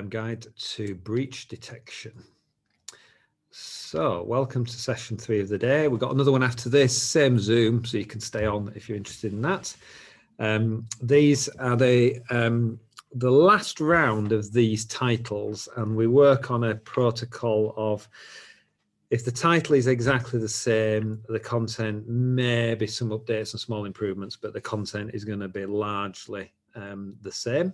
guide to breach detection. So welcome to session 3 of the day. We've got another one after this, same Zoom, so you can stay on if you're interested in that. These are the last round of these titles, and we work on a protocol of, if the title is exactly the same, the content may be some updates and small improvements, but the content is going to be largely the same.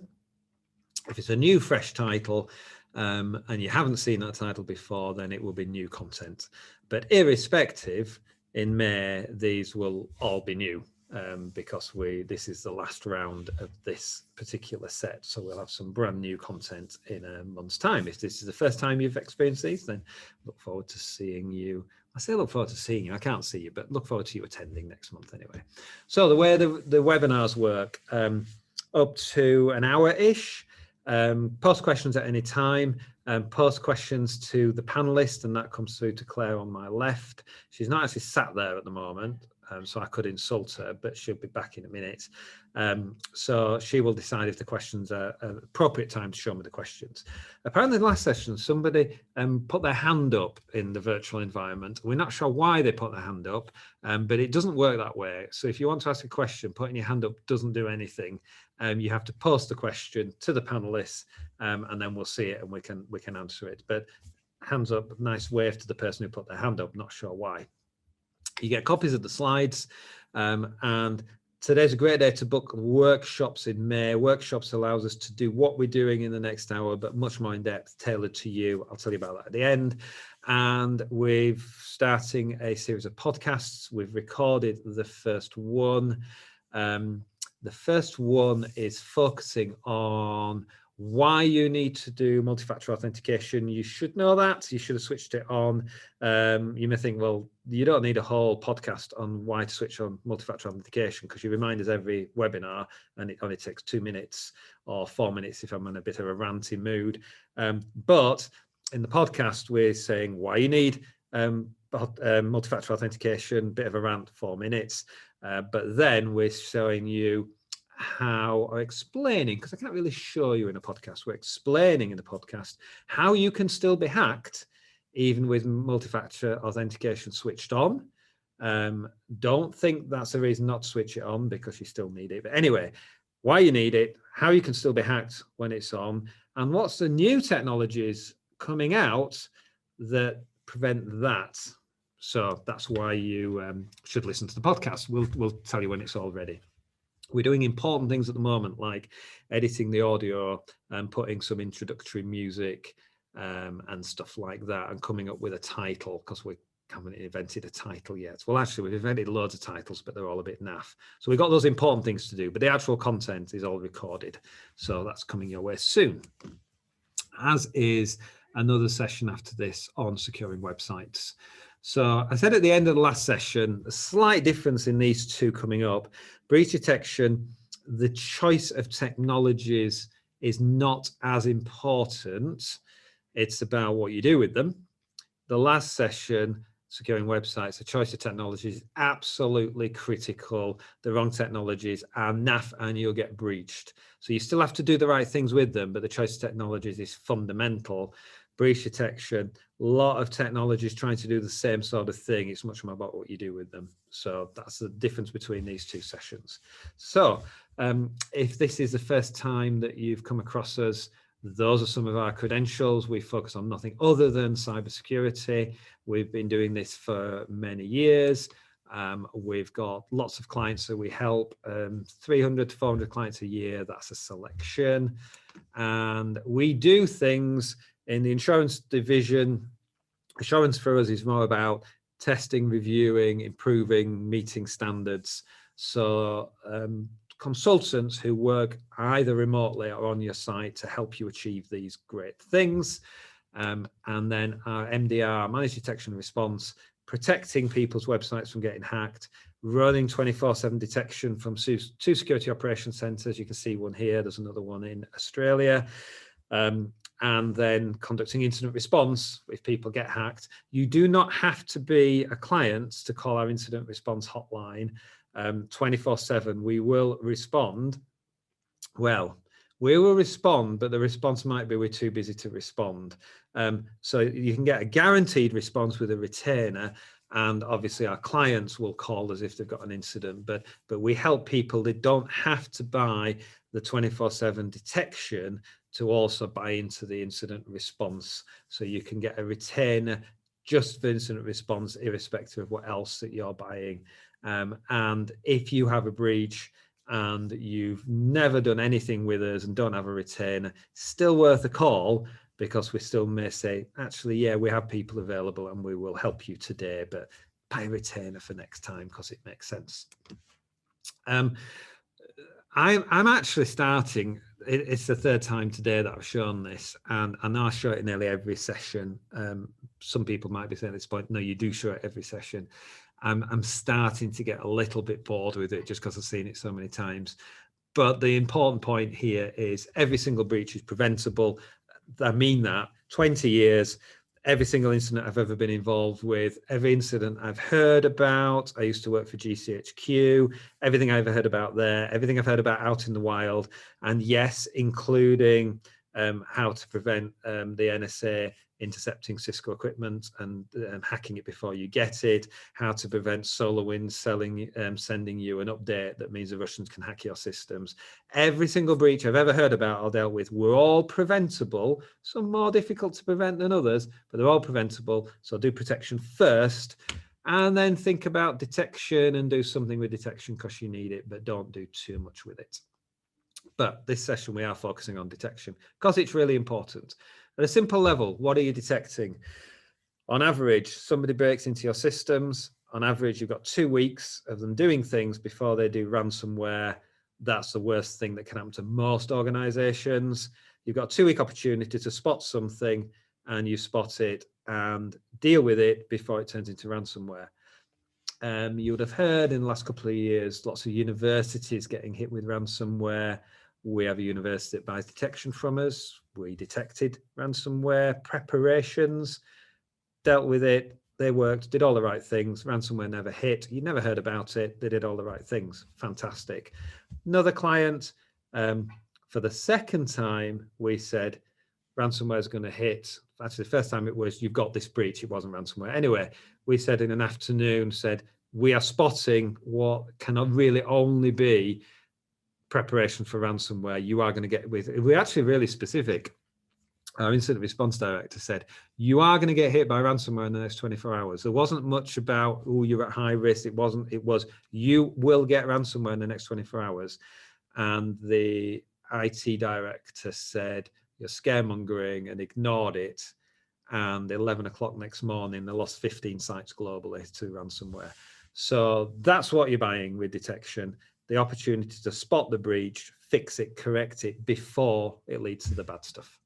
If it's a new, fresh title and you haven't seen that title before, then it will be new content. But irrespective, in May, these will all be new because this is the last round of this particular set. So we'll have some brand new content in a month's time. If this is the first time you've experienced these, then look forward to seeing you. I say look forward to seeing you. I can't see you, but look forward to you attending next month anyway. So the way the webinars work, up to an hour-ish. Post questions at any time, post questions to the panelist, and that comes through to Claire on my left. She's not actually sat there at the moment, so I could insult her, but she'll be back in a minute. So she will decide if the questions are appropriate time to show me the questions. Apparently in the last session, somebody put their hand up in the virtual environment. We're not sure why they put their hand up, but it doesn't work that way. So if you want to ask a question, putting your hand up doesn't do anything. You have to post the question to the panelists, and then we'll see it and we can answer it. But hands up, nice wave to the person who put their hand up, not sure why. You get copies of the slides, and today's a great day to book workshops in May. Workshops allows us to do what we're doing in the next hour, but much more in depth, tailored to you. I'll tell you about that at the end. And we're starting a series of podcasts. We've recorded the first one. The first one is focusing on why you need to do multi-factor authentication. You should know that. You should have switched it on. You may think, well, you don't need a whole podcast on why to switch on multi-factor authentication, because you remind us every webinar, and it only takes 2 minutes or 4 minutes if I'm in a bit of a ranty mood. But in the podcast, we're saying why you need multi-factor authentication, bit of a rant, 4 minutes. But then we're showing you how, or explaining, because I can't really show you in a podcast, we're explaining in the podcast how you can still be hacked even with multi-factor authentication switched on. Don't think that's a reason not to switch it on, because you still need it. But anyway, why you need it, how you can still be hacked when it's on, and what's the new technologies coming out that prevent that. So that's why you should listen to the podcast. We'll tell you when it's all ready. We're doing important things at the moment, like editing the audio and putting some introductory music and stuff like that, and coming up with a title, because we haven't invented a title yet. Well, actually, we've invented loads of titles, but they're all a bit naff. So we've got those important things to do, but the actual content is all recorded. So that's coming your way soon, as is another session after this on securing websites. So I said at the end of the last session, a slight difference in these two coming up. Breach detection, the choice of technologies is not as important. It's about what you do with them. The last session, securing websites, the choice of technologies is absolutely critical. The wrong technologies are naff and you'll get breached. So you still have to do the right things with them, but the choice of technologies is fundamental. Breach detection, a lot of technologies trying to do the same sort of thing. It's much more about what you do with them. So that's the difference between these two sessions. So if this is the first time that you've come across us, those are some of our credentials. We focus on nothing other than cybersecurity. We've been doing this for many years. We've got lots of clients that we help, 300 to 400 clients a year. That's a selection. And we do things in the insurance division. Insurance for us is more about testing, reviewing, improving, meeting standards. So consultants who work either remotely or on your site to help you achieve these great things. And then our MDR, Managed Detection and Response, protecting people's websites from getting hacked, running 24/7 detection from 2 security operations centers. You can see one here, there's another one in Australia. And then conducting incident response if people get hacked. You do not have to be a client to call our incident response hotline 24/7. We will respond. Well, We will respond, but the response might be we're too busy to respond. So you can get a guaranteed response with a retainer, and obviously our clients will call us if they've got an incident, but we help people. They don't have to buy the 24/7 detection to also buy into the incident response. So you can get a retainer just for incident response, irrespective of what else that you're buying. And if you have a breach and you've never done anything with us and don't have a retainer, still worth a call, because we still may say, actually, yeah, we have people available and we will help you today, but buy a retainer for next time because it makes sense. I'm actually starting, it's the third time today that I've shown this, and I know I show it in nearly every session. Some people might be saying at this point, no, you do show it every session. I'm starting to get a little bit bored with it just because I've seen it so many times. But the important point here is every single breach is preventable. I mean that 20 years, every single incident I've ever been involved with, every incident I've heard about. I used to work for GCHQ, everything I ever heard about there, everything I've heard about out in the wild, and yes, including how to prevent the NSA intercepting Cisco equipment and hacking it before you get it, how to prevent SolarWinds sending you an update that means the Russians can hack your systems. Every single breach I've ever heard about or dealt with were all preventable, some more difficult to prevent than others, but they're all preventable. So do protection first, and then think about detection and do something with detection because you need it, but don't do too much with it. But this session we are focusing on detection because it's really important. At a simple level, what are you detecting? On average, somebody breaks into your systems. On average, you've got 2 weeks of them doing things before they do ransomware. That's the worst thing that can happen to most organizations. You've got a 2-week opportunity to spot something, and you spot it and deal with it before it turns into ransomware. You would have heard in the last couple of years, lots of universities getting hit with ransomware. We have a university that buys detection from us. We detected ransomware preparations, dealt with it. They worked, did all the right things. Ransomware never hit. You never heard about it. They did all the right things. Fantastic. Another client, for the second time, we said, ransomware is going to hit. Actually, the first time it was, you've got this breach. It wasn't ransomware. Anyway, we said in an afternoon, we are spotting what cannot really only be preparation for ransomware. You are going to get with, we're actually really specific. Our incident response director said, you are going to get hit by ransomware in the next 24 hours. There wasn't much about, oh, you're at high risk. It was, you will get ransomware in the next 24 hours. And the IT director said, you're scaremongering, and ignored it. And 11 o'clock next morning, they lost 15 sites globally to ransomware. So that's what you're buying with detection. The opportunity to spot the breach, fix it, correct it before it leads to the bad stuff.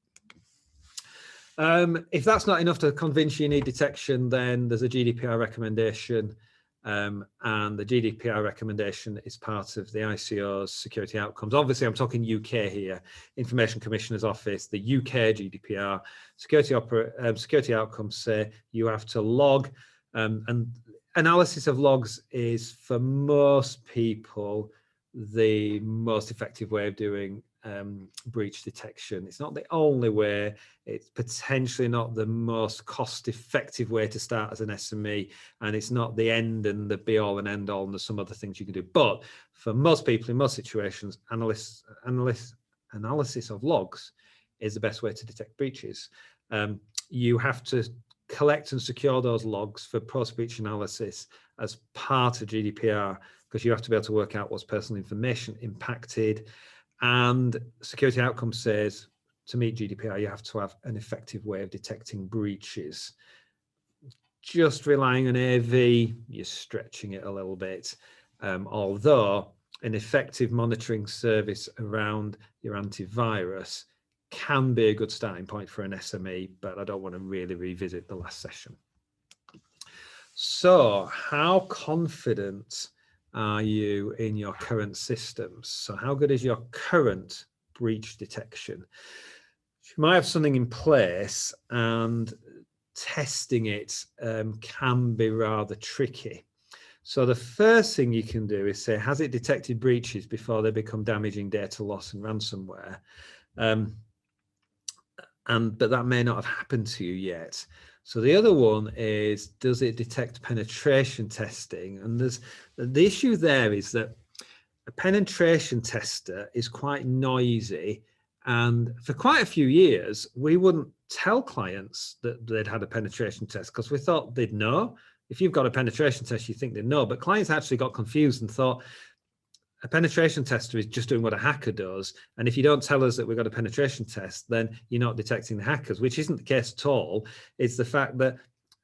If that's not enough to convince you need detection, then there's a GDPR recommendation. And the GDPR recommendation is part of the ICO's security outcomes. Obviously, I'm talking UK here, Information Commissioner's Office, the UK GDPR. Security outcomes say you have to log, and analysis of logs is, for most people, the most effective way of doing breach detection. It's not the only way. It's potentially not the most cost-effective way to start as an SME, and it's not the end and the be-all and end-all, and there's some other things you can do. But for most people, in most situations, analysis of logs is the best way to detect breaches. You have to collect and secure those logs for post-breach analysis as part of GDPR, because you have to be able to work out what's personal information impacted. And security outcomes says, to meet GDPR, you have to have an effective way of detecting breaches. Just relying on AV, you're stretching it a little bit. Although an effective monitoring service around your antivirus can be a good starting point for an SME, but I don't want to really revisit the last session. So how confident are you in your current systems? So how good is your current breach detection? You might have something in place, and testing it can be rather tricky. So the first thing you can do is say, has it detected breaches before they become damaging data loss and ransomware? But that may not have happened to you yet. So the other one is, does it detect penetration testing? And the issue there is that a penetration tester is quite noisy. And for quite a few years, we wouldn't tell clients that they'd had a penetration test because we thought they'd know. If you've got a penetration test, you think they know. But clients actually got confused and thought a penetration tester is just doing what a hacker does. And if you don't tell us that we've got a penetration test, then you're not detecting the hackers, which isn't the case at all. It's the fact that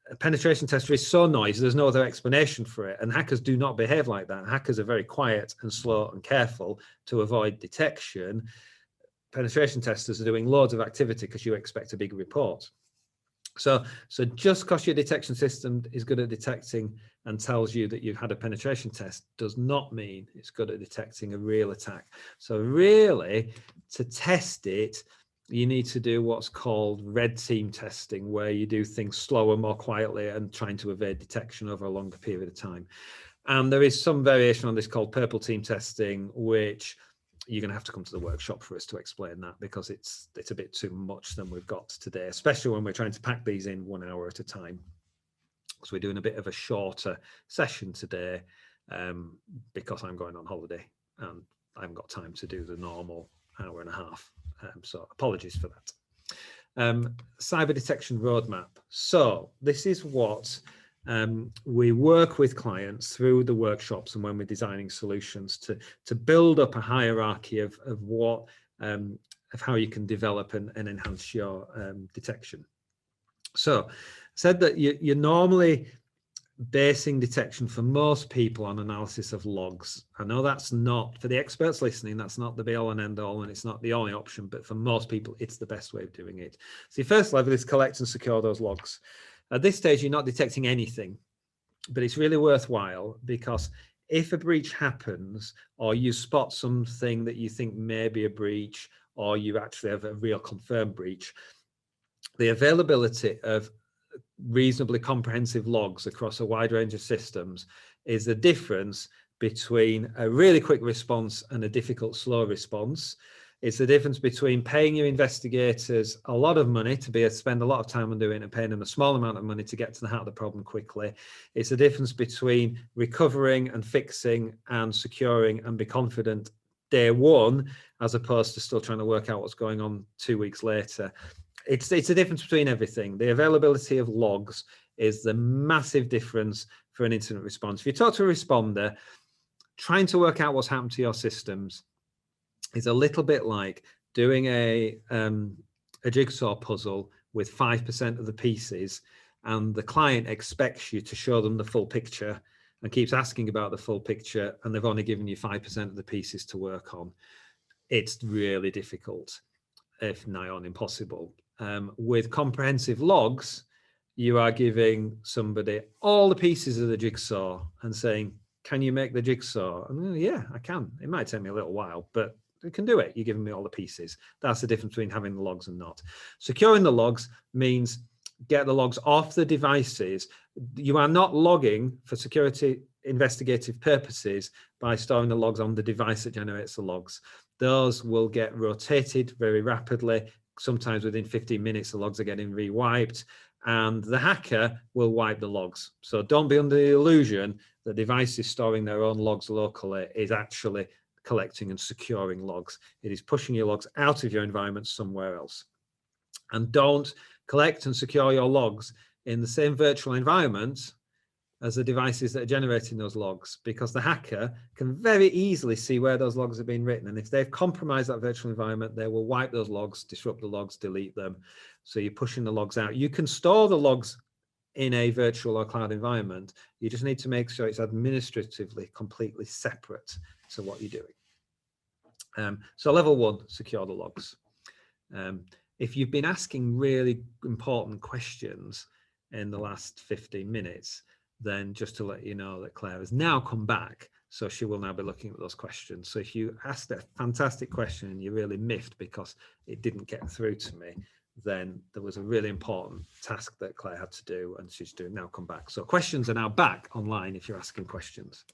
a penetration tester is so noisy, there's no other explanation for it. And hackers do not behave like that. Hackers are very quiet and slow and careful to avoid detection. Penetration testers are doing loads of activity because you expect a big report. So just because your detection system is good at detecting and tells you that you've had a penetration test does not mean it's good at detecting a real attack. So really, to test it, you need to do what's called red team testing, where you do things slower, more quietly, and trying to evade detection over a longer period of time. And there is some variation on this called purple team testing, which you're going to have to come to the workshop for us to explain that, because it's a bit too much than we've got today, especially when we're trying to pack these in 1 hour at a time. So we're doing a bit of a shorter session today because I'm going on holiday and I haven't got time to do the normal hour and a half. So apologies for that. Cyber detection roadmap. So this is what we work with clients through the workshops and when we're designing solutions to build up a hierarchy of what of how you can develop and enhance your detection. So I said that you're normally basing detection for most people on analysis of logs. I know that's not, for the experts listening, that's not the be all and end all, and it's not the only option, but for most people, it's the best way of doing it. So your first level is collect and secure those logs. At this stage, you're not detecting anything, but it's really worthwhile, because if a breach happens, or you spot something that you think may be a breach, or you actually have a real confirmed breach, the availability of reasonably comprehensive logs across a wide range of systems is the difference between a really quick response and a difficult, slow response. It's the difference between paying your investigators a lot of money to spend a lot of time on doing it and paying them a small amount of money to get to the heart of the problem quickly. It's the difference between recovering and fixing and securing and be confident day one, as opposed to still trying to work out what's going on 2 weeks later. It's a difference between everything. The availability of logs is the massive difference for an incident response. If you talk to a responder, trying to work out what's happened to your systems is a little bit like doing a jigsaw puzzle with 5% of the pieces, and the client expects you to show them the full picture and keeps asking about the full picture, and they've only given you 5% of the pieces to work on. It's really difficult, if nigh on impossible. With comprehensive logs, you are giving somebody all the pieces of the jigsaw and saying, can you make the jigsaw? And yeah, I can. It might take me a little while, but I can do it. You're giving me all the pieces. That's the difference between having the logs and not. Securing the logs means get the logs off the devices. You are not logging for security investigative purposes by storing the logs on the device that generates the logs. Those will get rotated very rapidly. Sometimes within 15 minutes, the logs are getting re-wiped, and the hacker will wipe the logs. So don't be under the illusion that devices storing their own logs locally is actually collecting and securing logs. It is pushing your logs out of your environment somewhere else. And don't collect and secure your logs in the same virtual environment as the devices that are generating those logs, because the hacker can very easily see where those logs have been written. And if they've compromised that virtual environment, they will wipe those logs, disrupt the logs, delete them. So you're pushing the logs out. You can store the logs in a virtual or cloud environment. You just need to make sure it's administratively completely separate to what you're doing. So level one, secure the logs. If you've been asking really important questions in the last 15 minutes, then just to let you know that Claire has now come back, so she will now be looking at those questions. So if you asked a fantastic question and you're really miffed because it didn't get through to me, then there was a really important task that Claire had to do, and she's doing now. Come back. So questions are now back online if you're asking questions.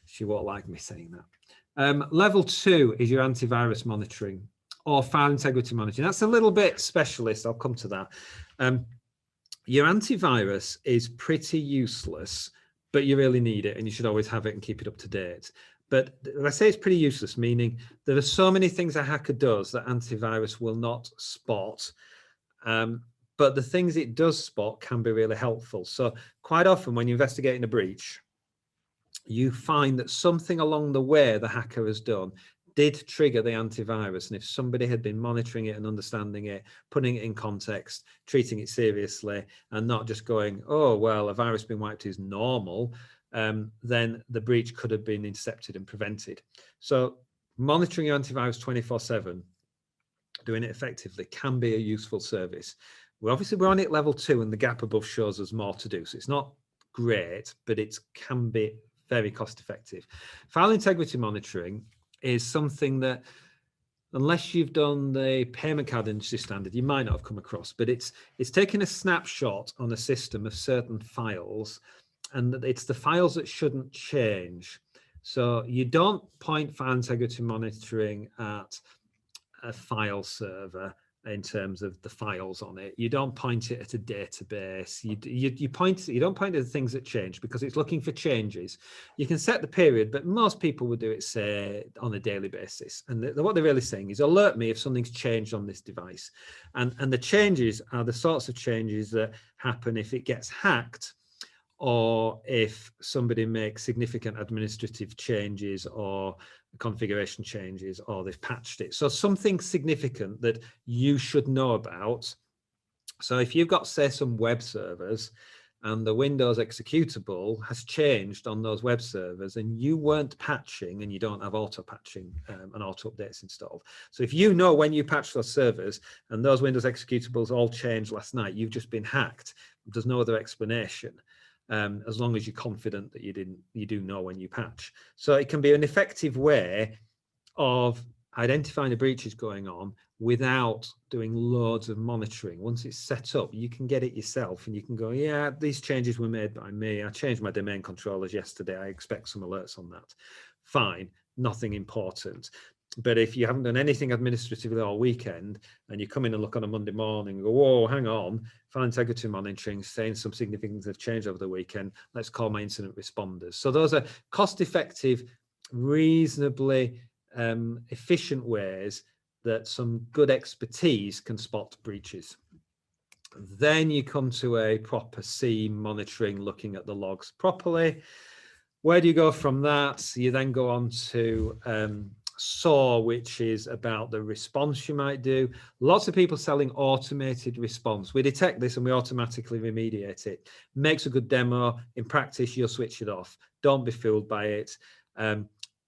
She won't like me saying that. Level 2 is your antivirus monitoring or file integrity monitoring. That's a little bit specialist. I'll come to that. Your antivirus is pretty useless, but you really need it, and you should always have it and keep it up to date. But I say it's pretty useless, meaning there are so many things a hacker does that antivirus will not spot. But the things it does spot can be really helpful. So quite often when you're investigating a breach, you find that something along the way the hacker has done did trigger the antivirus. And if somebody had been monitoring it and understanding it, putting it in context, treating it seriously, and not just going, oh, well, a virus being wiped is normal, then the breach could have been intercepted and prevented. So monitoring your antivirus 24/7, doing it effectively, can be a useful service. We're on it level 2, and the gap above shows us more to do. So it's not great, but it can be very cost effective. File integrity monitoring is something that, unless you've done the payment card industry standard, you might not have come across, but it's taking a snapshot on a system of certain files, and it's the files that shouldn't change. So you don't point file integrity monitoring at a file server in terms of the files on it. You don't point it at a database. You don't point at the things that change, because it's looking for changes. You can set the period, but most people would do it, say, on a daily basis. And what they're really saying is, alert me if something's changed on this device. And the changes are the sorts of changes that happen if it gets hacked, or if somebody makes significant administrative changes or configuration changes, or they've patched it. So something significant that you should know about. So if you've got, say, some web servers and the Windows executable has changed on those web servers, and you weren't patching, and you don't have auto patching and auto updates installed. So if you know when you patch those servers and those Windows executables all changed last night, you've just been hacked. There's no other explanation. As long as you're confident that you do know when you patch. So it can be an effective way of identifying a breach is going on without doing loads of monitoring. Once it's set up, you can get it yourself, and you can go, yeah, these changes were made by me. I changed my domain controllers yesterday. I expect some alerts on that. Fine, nothing important. But if you haven't done anything administratively all weekend, and you come in and look on a Monday morning and go, whoa, hang on, file integrity monitoring saying some significant things have changed over the weekend, let's call my incident responders. So those are cost-effective, reasonably efficient ways that some good expertise can spot breaches. Then you come to a proper C monitoring, looking at the logs properly. Where do you go from that? You then go on to SAW, which is about the response you might do. Lots of people selling automated response. We detect this and we automatically remediate it. Makes a good demo. In practice, you'll switch it off. Don't be fooled by it.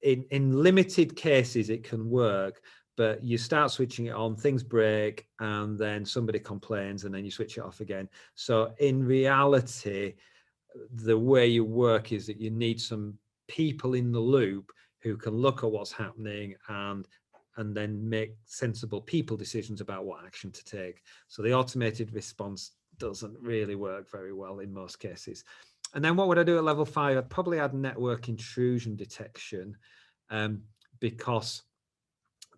In limited cases, it can work, but you start switching it on, things break, and then somebody complains, and then you switch it off again. So in reality, the way you work is that you need some people in the loop who can look at what's happening and then make sensible people decisions about what action to take. So the automated response doesn't really work very well in most cases. And then what would I do at level 5? I'd probably add network intrusion detection, because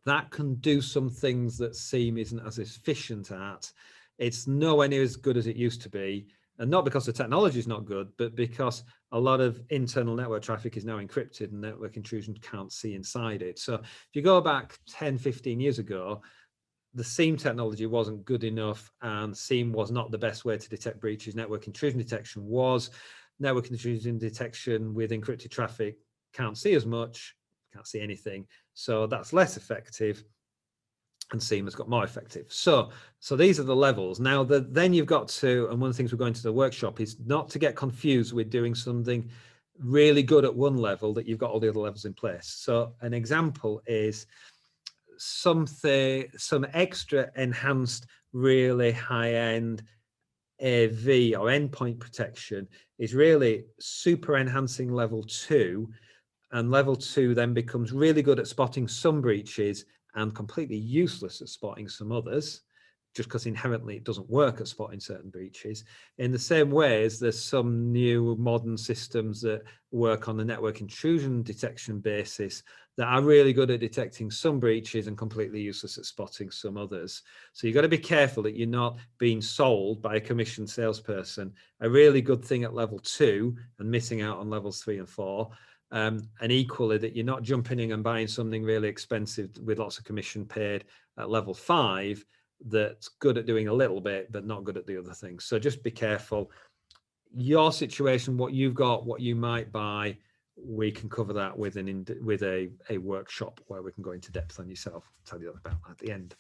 that can do some things that SIEM isn't as efficient at. It's nowhere near as good as it used to be. And not because the technology is not good, but because a lot of internal network traffic is now encrypted and network intrusion can't see inside it. So if you go back 10, 15 years ago, the SIEM technology wasn't good enough, and SIEM was not the best way to detect breaches. Network intrusion detection was. Network intrusion detection with encrypted traffic can't see as much, can't see anything. So that's less effective. And SIEM has got more effective. So these are the levels. Now, then you've got to, and one of the things we're going to the workshop is not to get confused with doing something really good at one level that you've got all the other levels in place. So an example is some extra enhanced, really high-end AV or endpoint protection is really super enhancing level 2. And level 2 then becomes really good at spotting some breaches and completely useless at spotting some others. just because inherently it doesn't work at spotting certain breaches. In the same way as there's some new modern systems that work on the network intrusion detection basis that are really good at detecting some breaches and completely useless at spotting some others. So you've got to be careful that you're not being sold by a commissioned salesperson a really good thing at level 2 and missing out on levels 3 and 4. And equally that you're not jumping in and buying something really expensive with lots of commission paid at level 5 that's good at doing a little bit but not good at the other things. So just be careful. Your situation, what you've got, what you might buy, we can cover that with a workshop where we can go into depth on yourself. I'll tell you about that at the end.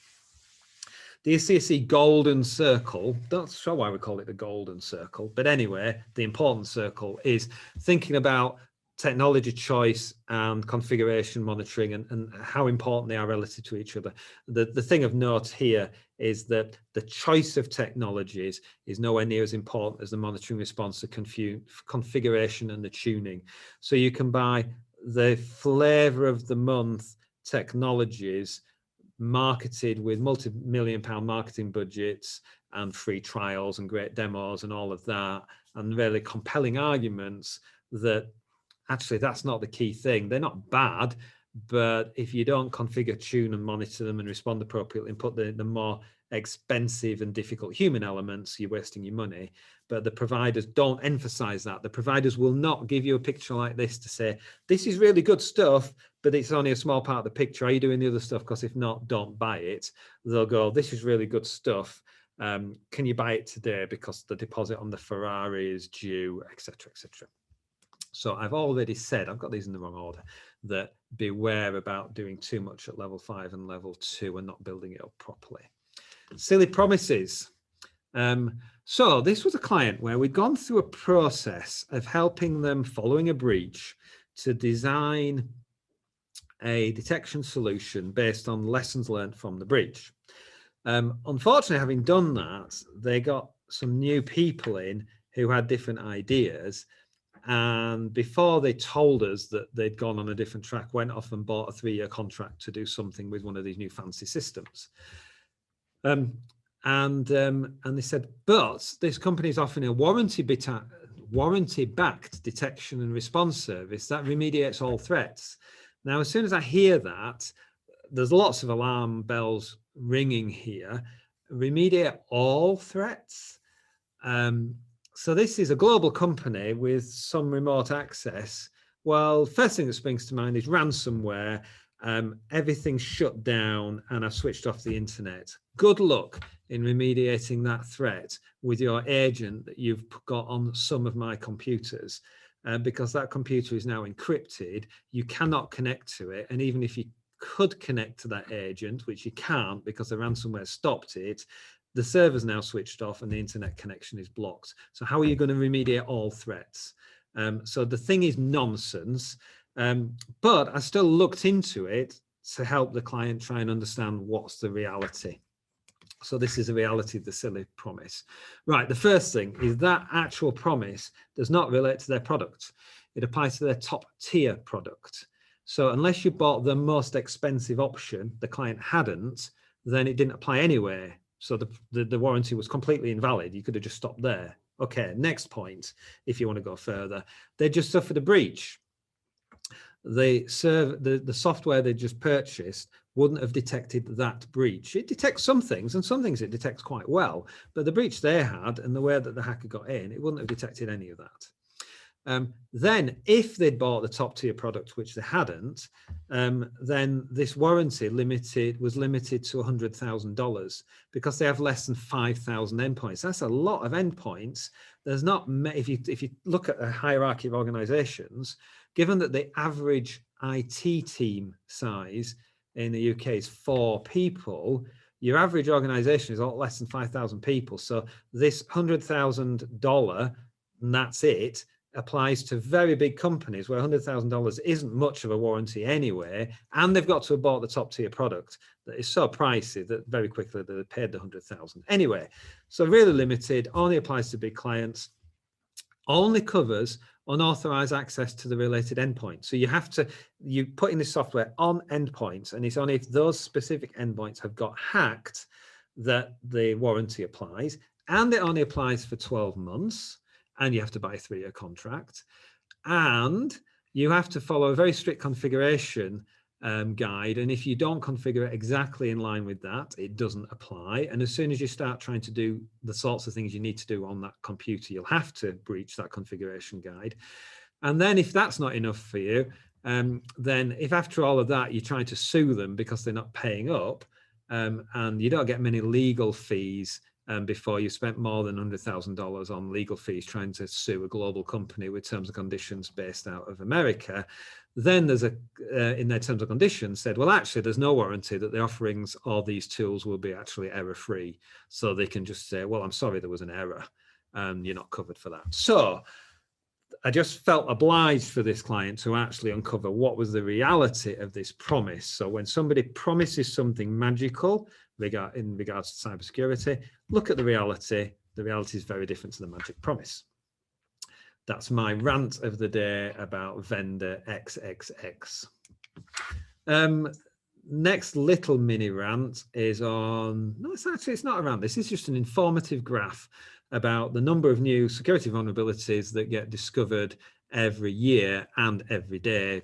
The ECSC golden circle, not sure why we call it the golden circle, but anyway, the important circle is thinking about technology choice and configuration monitoring and how important they are relative to each other. The thing of note here is that the choice of technologies is nowhere near as important as the monitoring response, the configuration and the tuning. So you can buy the flavor of the month technologies marketed with multi-million-pound marketing budgets and free trials and great demos and all of that, and really compelling arguments that actually that's not the key thing. They're not bad, but if you don't configure, tune and monitor them and respond appropriately and put the more expensive and difficult human elements, you're wasting your money. But the providers don't emphasize that. The providers will not give you a picture like this to say, this is really good stuff, but it's only a small part of the picture. Are you doing the other stuff? Because if not, don't buy it. They'll go, this is really good stuff. Can you buy it today? Because the deposit on the Ferrari is due, etc., etc. So I've already said, I've got these in the wrong order, that beware about doing too much at level 5 and level 2 and not building it up properly. Silly promises. So this was a client where we'd gone through a process of helping them following a breach to design a detection solution based on lessons learned from the breach. Unfortunately, having done that, they got some new people in who had different ideas. And before they told us that they'd gone on a different track, went off and bought a 3-year contract to do something with one of these new fancy systems. And they said, but this company is offering a warranty-backed detection and response service that remediates all threats. Now, as soon as I hear that, there's lots of alarm bells ringing here. Remediate all threats? So this is a global company with some remote access. Well, first thing that springs to mind is ransomware. Everything's shut down and I've switched off the internet. Good luck in remediating that threat with your agent that you've got on some of my computers, because that computer is now encrypted. You cannot connect to it. And even if you could connect to that agent, which you can't because the ransomware stopped it, the server's now switched off and the internet connection is blocked. So how are you going to remediate all threats? So the thing is nonsense, but I still looked into it to help the client try and understand what's the reality. So this is a reality of the silly promise. Right, the first thing is that actual promise does not relate to their product. It applies to their top tier product. So unless you bought the most expensive option, the client hadn't, then it didn't apply anyway. So the warranty was completely invalid. You could have just stopped there. Okay, next point, if you want to go further, they just suffered a breach. The software they just purchased wouldn't have detected that breach. It detects some things, and some things it detects quite well, but the breach they had and the way that the hacker got in, it wouldn't have detected any of that. Then if they'd bought the top tier product, which they hadn't, then this warranty was limited to $100,000 because they have less than 5,000 endpoints. That's a lot of endpoints. There's not, if you look at a hierarchy of organizations, given that the average IT team size in the UK is 4 people, your average organization is a lot less than 5,000 people. So this $100,000, and that's it, applies to very big companies where $100,000 isn't much of a warranty anyway, and they've got to have bought the top tier product that is so pricey that very quickly they paid the $100,000. Anyway, so really limited, only applies to big clients, only covers unauthorized access to the related endpoint. So you put in this software on endpoints, and it's only if those specific endpoints have got hacked that the warranty applies, and it only applies for 12 months, and you have to buy a 3-year contract, and you have to follow a very strict configuration guide, and if you don't configure it exactly in line with that, it doesn't apply. And as soon as you start trying to do the sorts of things you need to do on that computer, you'll have to breach that configuration guide. And then if that's not enough for you, then if after all of that you're trying to sue them because they're not paying up, and you don't get many legal fees before you spent more than $100,000 on legal fees trying to sue a global company with terms and conditions based out of America, then there's in their terms and conditions said, well, actually, there's no warranty that the offerings or these tools will be actually error-free. So they can just say, well, I'm sorry, there was an error, and you're not covered for that. So I just felt obliged for this client to actually uncover what was the reality of this promise. So when somebody promises something magical in regards to cybersecurity, look at the reality. The reality is very different to the magic promise. That's my rant of the day about vendor XXX. Next little mini rant is on, no, it's not a rant. This is just an informative graph about the number of new security vulnerabilities that get discovered every year and every day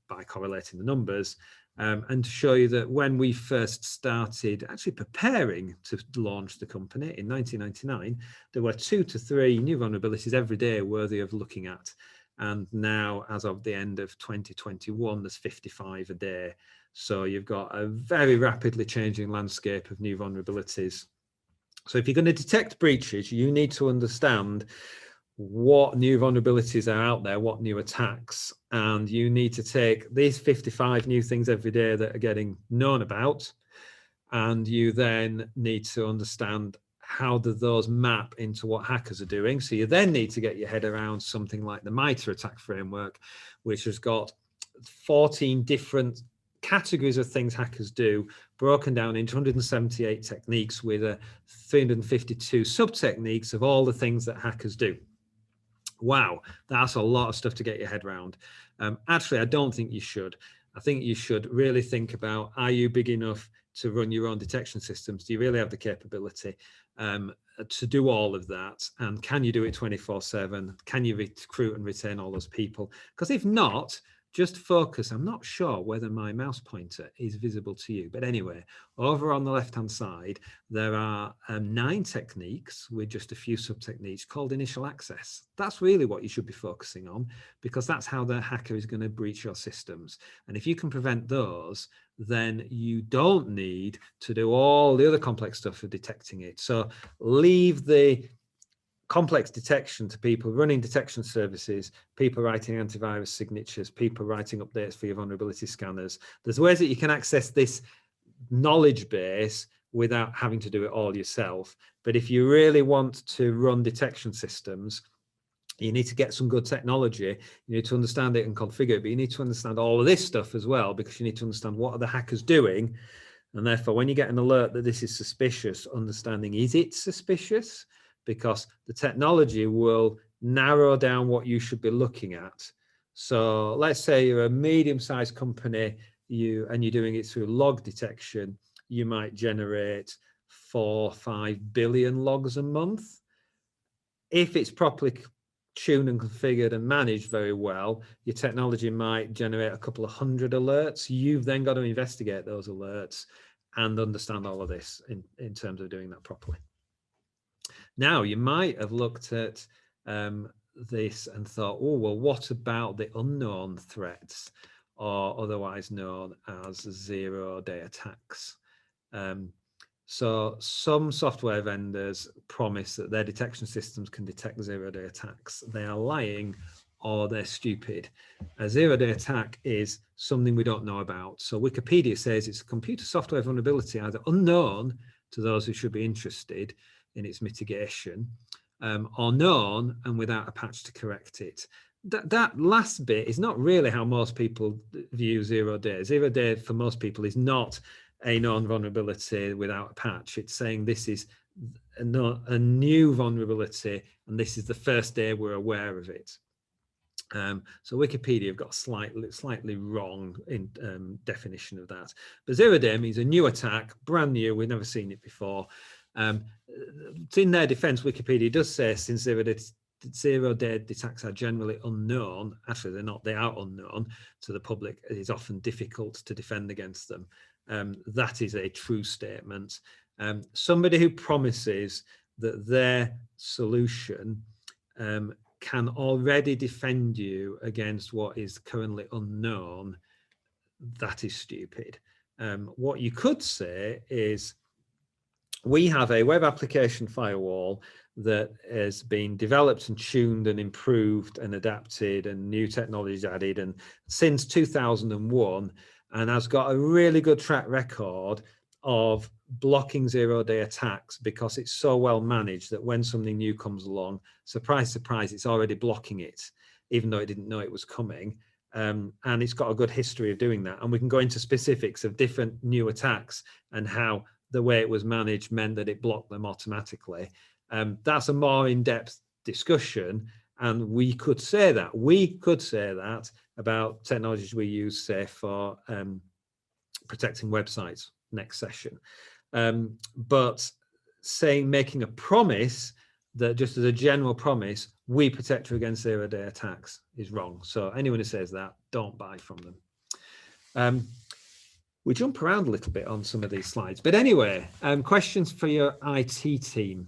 by correlating the numbers, and to show you that when we first started actually preparing to launch the company in 1999, there were 2 to 3 new vulnerabilities every day worthy of looking at. And now, as of the end of 2021, there's 55 a day. So you've got a very rapidly changing landscape of new vulnerabilities. So if you're going to detect breaches, you need to understand what new vulnerabilities are out there, what new attacks, and you need to take these 55 new things every day that are getting known about, and you then need to understand how do those map into what hackers are doing. So you then need to get your head around something like the MITRE attack framework, which has got 14 different categories of things hackers do, broken down into 178 techniques with 352 sub-techniques of all the things that hackers do. Wow, that's a lot of stuff to get your head around. Actually, I don't think you should. I think you should really think about, are you big enough to run your own detection systems? Do you really have the capability to do all of that? And can you do it 24/7? Can you recruit and retain all those people? Because if not, just focus. I'm not sure whether my mouse pointer is visible to you, but anyway, over on the left-hand side, there are 9 techniques with just a few sub-techniques called initial access. That's really what you should be focusing on, because that's how the hacker is going to breach your systems. And if you can prevent those, then you don't need to do all the other complex stuff of detecting it. So leave the complex detection to people running detection services, people writing antivirus signatures, people writing updates for your vulnerability scanners. There's ways that you can access this knowledge base without having to do it all yourself. But if you really want to run detection systems, you need to get some good technology. You need to understand it and configure it, but you need to understand all of this stuff as well, because you need to understand what are the hackers doing. And therefore, when you get an alert that this is suspicious, understanding, is it suspicious? Because the technology will narrow down what you should be looking at. So let's say you're a medium-sized company, and you're doing it through log detection. You might generate 4 or 5 billion logs a month. If it's properly tuned and configured and managed very well, your technology might generate a couple of 100 alerts. You've then got to investigate those alerts and understand all of this in terms of doing that properly. Now, you might have looked at this and thought, oh, well, what about the unknown threats, or otherwise known as zero-day attacks? So some software vendors promise that their detection systems can detect zero-day attacks. They are lying, or they're stupid. A zero-day attack is something we don't know about. So Wikipedia says it's a computer software vulnerability either unknown to those who should be interested in its mitigation, or known and without a patch to correct it. That last bit is not really how most people view zero-day. Zero-day for most people is not a known vulnerability without a patch. It's saying this is a new vulnerability, and this is the first day we're aware of it. So Wikipedia have got a slightly wrong in definition of that. But zero day means a new attack, brand new, we've never seen it before. In their defense, Wikipedia does say since zero-day attacks are generally unknown, actually they're not, they are unknown to the public, it is often difficult to defend against them. That is a true statement. Somebody who promises that their solution can already defend you against what is currently unknown, that is stupid. What you could say is, we have a web application firewall that has been developed and tuned and improved and adapted and new technologies added and since 2001, and has got a really good track record of blocking zero-day attacks because it's so well managed that when something new comes along, surprise, surprise, it's already blocking it, even though it didn't know it was coming. And it's got a good history of doing that. And we can go into specifics of different new attacks and how the way it was managed meant that it blocked them automatically. That's a more in-depth discussion. And we could say that. We could say that about technologies we use, say, for protecting websites next session. But making a promise that just as a general promise, we protect you against zero-day attacks is wrong. So anyone who says that, don't buy from them. We jump around a little bit on some of these slides. But anyway, questions for your IT team.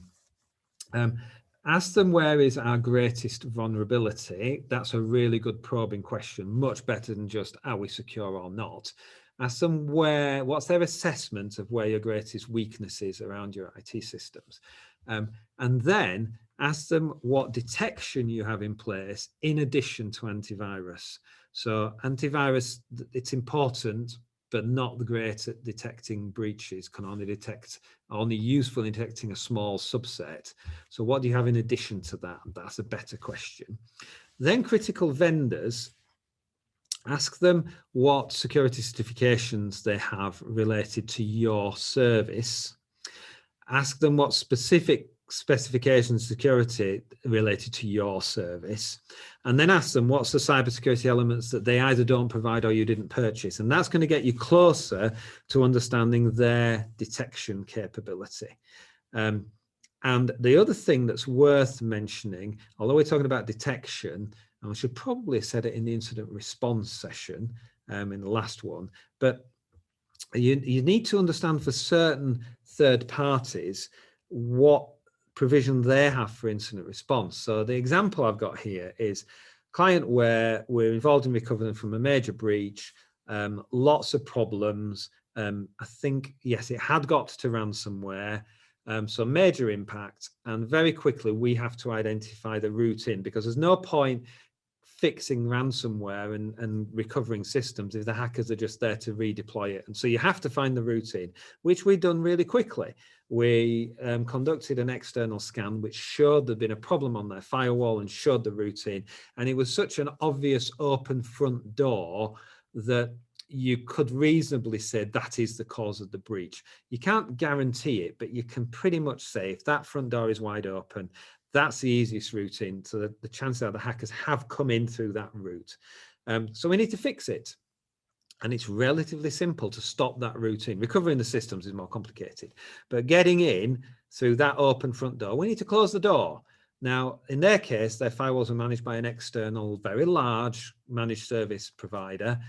Ask them, where is our greatest vulnerability? That's a really good probing question, much better than just, are we secure or not? Ask them what's their assessment of where your greatest weakness is around your IT systems. And then ask them what detection you have in place in addition to antivirus. So antivirus, it's important, but not the great at detecting breaches, can only useful in detecting a small subset. So what do you have in addition to that? That's a better question. Then critical vendors, ask them what security certifications they have related to your service. Ask them what specific specifications security related to your service, and then ask them what's the cybersecurity elements that they either don't provide or you didn't purchase. And that's going to get you closer to understanding their detection capability. And the other thing that's worth mentioning, although we're talking about detection, and I should probably have said it in the incident response session in the last one, but you need to understand for certain third parties what provision they have for incident response. So the example I've got here is client where we're involved in recovering from a major breach, lots of problems. I think, yes, it had got to ransomware. So major impact, and very quickly we have to identify the route in, because there's no point fixing ransomware and recovering systems if the hackers are just there to redeploy it. And so you have to find the route in, which we've done really quickly. We conducted an external scan which showed there'd been a problem on their firewall and showed the route in. And it was such an obvious open front door that you could reasonably say that is the cause of the breach. You can't guarantee it, but you can pretty much say if that front door is wide open, that's the easiest route in. So the chances are the hackers have come in through that route. So we need to fix it. And it's relatively simple to stop that route in. Recovering the systems is more complicated. But getting in through that open front door, we need to close the door. Now, in their case, their firewalls are managed by an external, very large managed service provider.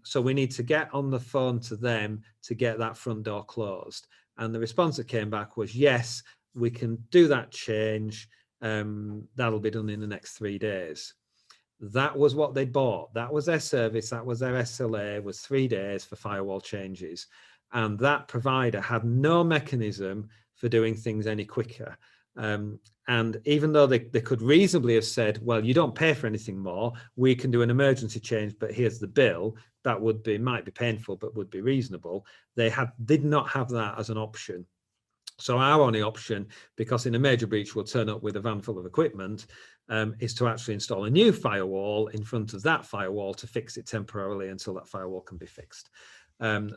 So we need to get on the phone to them to get that front door closed. And the response that came back was, yes, we can do that change. That'll be done in the next 3 days. That was what they bought. That was their service. That was their SLA, was 3 days for firewall changes. And that provider had no mechanism for doing things any quicker. And even though they could reasonably have said, well, you don't pay for anything more, we can do an emergency change, but here's the bill, that might be painful, but would be reasonable. They did not have that as an option. So our only option, because in a major breach we'll turn up with a van full of equipment, is to actually install a new firewall in front of that firewall to fix it temporarily until that firewall can be fixed.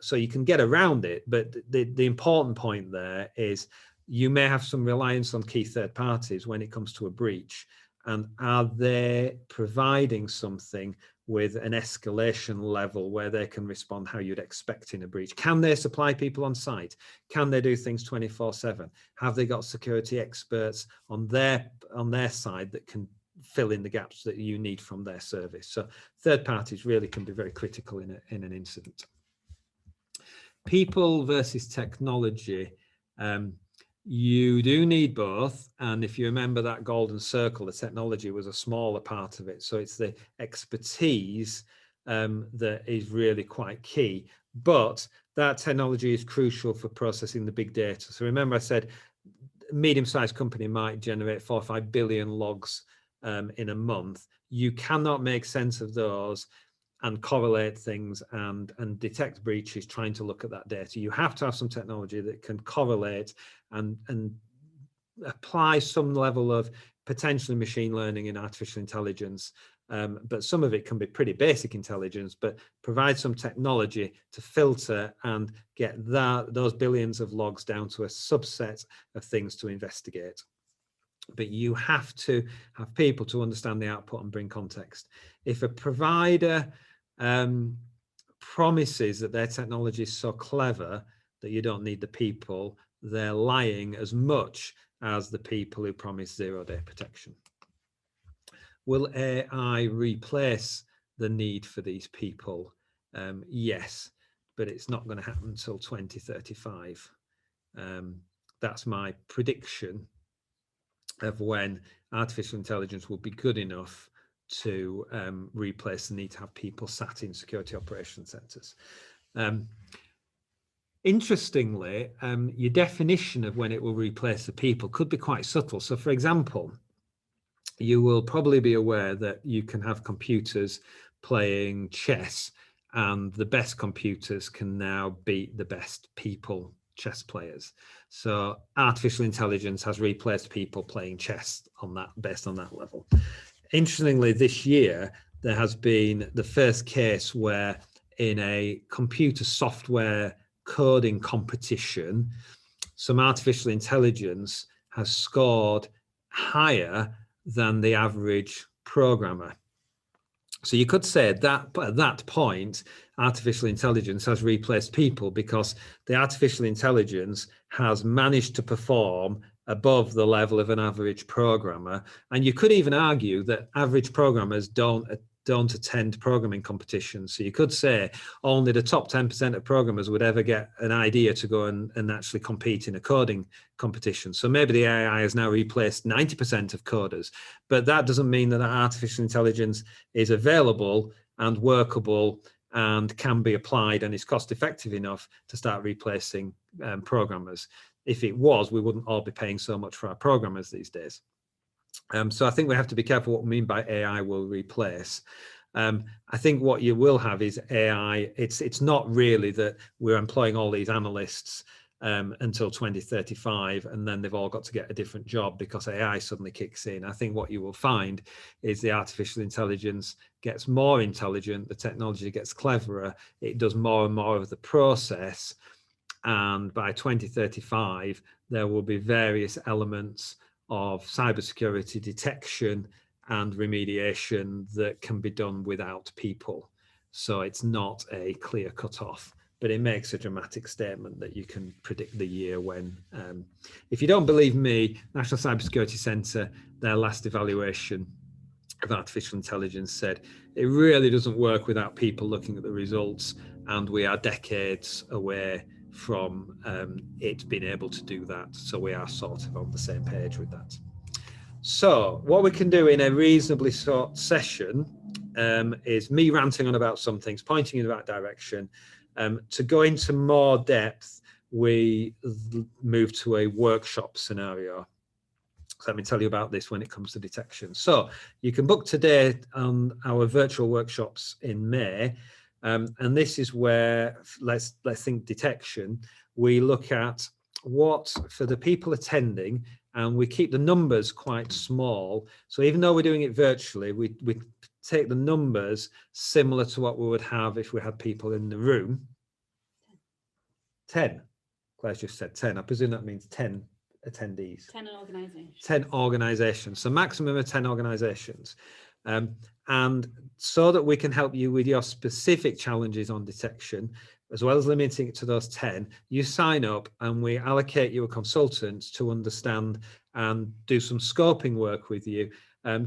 So you can get around it, but the important point there is you may have some reliance on key third parties when it comes to a breach. and are they providing something with an escalation level where they can respond how you'd expect in a breach? Can they supply people on site? Can they do things 24/7? Have they got security experts on their side that can fill in the gaps that you need from their service? So third parties really can be very critical in an incident. People versus technology. You do need both, and if you remember that golden circle, the technology was a smaller part of it. So it's the expertise that is really quite key, but that technology is crucial for processing the big data. So remember I said a medium-sized company might generate 4 or 5 billion logs in a month. You cannot make sense of those and correlate things and detect breaches trying to look at that data. You have to have some technology that can correlate and apply some level of potentially machine learning and artificial intelligence, but some of it can be pretty basic intelligence, but provide some technology to filter and get those billions of logs down to a subset of things to investigate. But you have to have people to understand the output and bring context. If a provider promises that their technology is so clever that you don't need the people, they're lying as much as the people who promise zero-day protection. Will AI replace the need for these people? Yes, but it's not going to happen until 2035. That's my prediction of when artificial intelligence will be good enough to replace the need to have people sat in security operations centers. Interestingly, your definition of when it will replace the people could be quite subtle. So for example, you will probably be aware that you can have computers playing chess, and the best computers can now beat the best people chess players. So artificial intelligence has replaced people playing chess on that, based on that level. Interestingly, this year, there has been the first case where in a computer software coding competition, some artificial intelligence has scored higher than the average programmer. So you could say that at that point, artificial intelligence has replaced people because the artificial intelligence has managed to perform above the level of an average programmer. And you could even argue that average programmers don't attend programming competitions. So you could say only the top 10% of programmers would ever get an idea to go and actually compete in a coding competition. So maybe the AI has now replaced 90% of coders, but that doesn't mean that artificial intelligence is available and workable and can be applied and is cost effective enough to start replacing programmers. If it was, we wouldn't all be paying so much for our programmers these days. So I think we have to be careful what we mean by AI will replace. I think what you will have is AI. It's not really that we're employing all these analysts until 2035 and then they've all got to get a different job because AI suddenly kicks in. I think what you will find is the artificial intelligence gets more intelligent, the technology gets cleverer, it does more and more of the process, and by 2035 there will be various elements of cybersecurity detection and remediation that can be done without people. So it's not a clear cutoff, but it makes a dramatic statement that you can predict the year when. If you don't believe me, National Cybersecurity Centre, their last evaluation of artificial intelligence said it really doesn't work without people looking at the results, and we are decades away from it being able to do that. So we are sort of on the same page with that. So what we can do in a reasonably short session is me ranting on about some things, pointing in the right direction. To go into more depth, we move to a workshop scenario. So let me tell you about this when it comes to detection. So you can book today on our virtual workshops in May. And this is where, let's think detection. We look at what, for the people attending, and we keep the numbers quite small. So even though we're doing it virtually, we take the numbers similar to what we would have if we had people in the room. 10. Claire's just said 10. I presume that means 10 attendees? 10 organisations. 10 organisations. So maximum of 10 organisations. And so that we can help you with your specific challenges on detection, as well as limiting it to those 10, you sign up and we allocate you a consultant to understand and do some scoping work with you.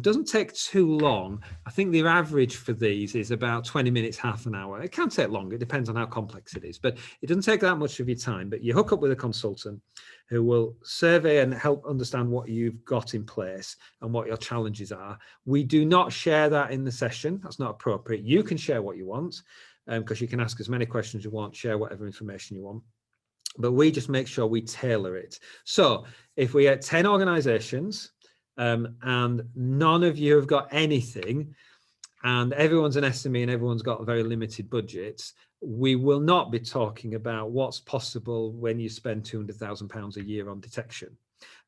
Doesn't take too long. I think the average for these is about 20 minutes, half an hour. It can take longer, it depends on how complex it is, but it doesn't take that much of your time. But you hook up with a consultant who will survey and help understand what you've got in place and what your challenges are. We do not share that in the session. That's not appropriate. You can share what you want, because you can ask as many questions you want, share whatever information you want. But we just make sure we tailor it. So if we get 10 organizations and none of you have got anything, and everyone's an SME and everyone's got very limited budgets, we will not be talking about what's possible when you spend £200,000 a year on detection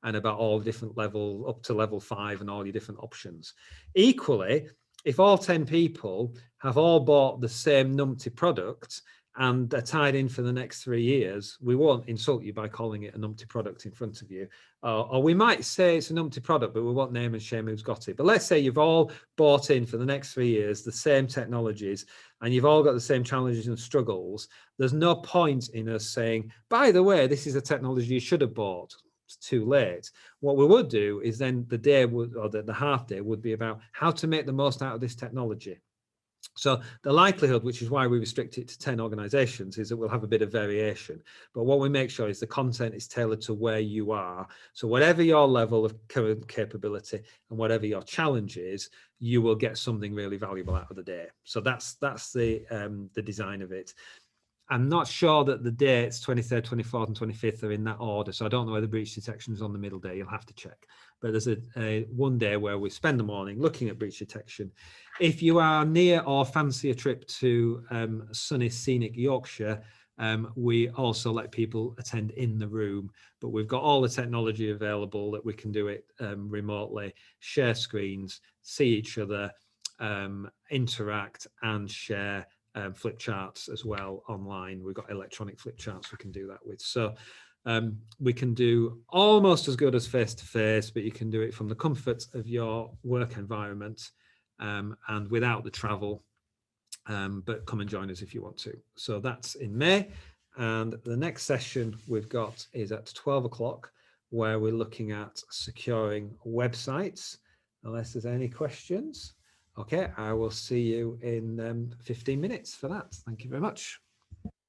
and about all the different levels up to level 5 and all your different options. Equally, if all 10 people have all bought the same numpty product and are tied in for the next 3 years, we won't insult you by calling it a numpty product in front of you. Or we might say it's a numpty product, but we won't name and shame who's got it. But let's say you've all bought in for the next 3 years, the same technologies, and you've all got the same challenges and struggles. There's no point in us saying, by the way, this is a technology you should have bought. It's too late. What we would do is then the day would, or the half day would be about how to make the most out of this technology. So the likelihood, which is why we restrict it to 10 organizations, is that we'll have a bit of variation. But what we make sure is the content is tailored to where you are. So whatever your level of current capability and whatever your challenge is, you will get something really valuable out of the day. So that's the design of it. I'm not sure that the dates 23rd, 24th and 25th are in that order. So I don't know whether breach detection is on the middle day. You'll have to check. But there's a one day where we spend the morning looking at breach detection. If you are near or fancy a trip to sunny, scenic Yorkshire, we also let people attend in the room. But we've got all the technology available that we can do it remotely, share screens, see each other, interact and share flip charts as well online. We've got electronic flip charts we can do that with. So we can do almost as good as face-to-face, but you can do it from the comfort of your work environment and without the travel, but come and join us if you want to. So that's in May. And the next session we've got is at 12 o'clock, where we're looking at securing websites, unless there's any questions. Okay, I will see you in 15 minutes for that. Thank you very much.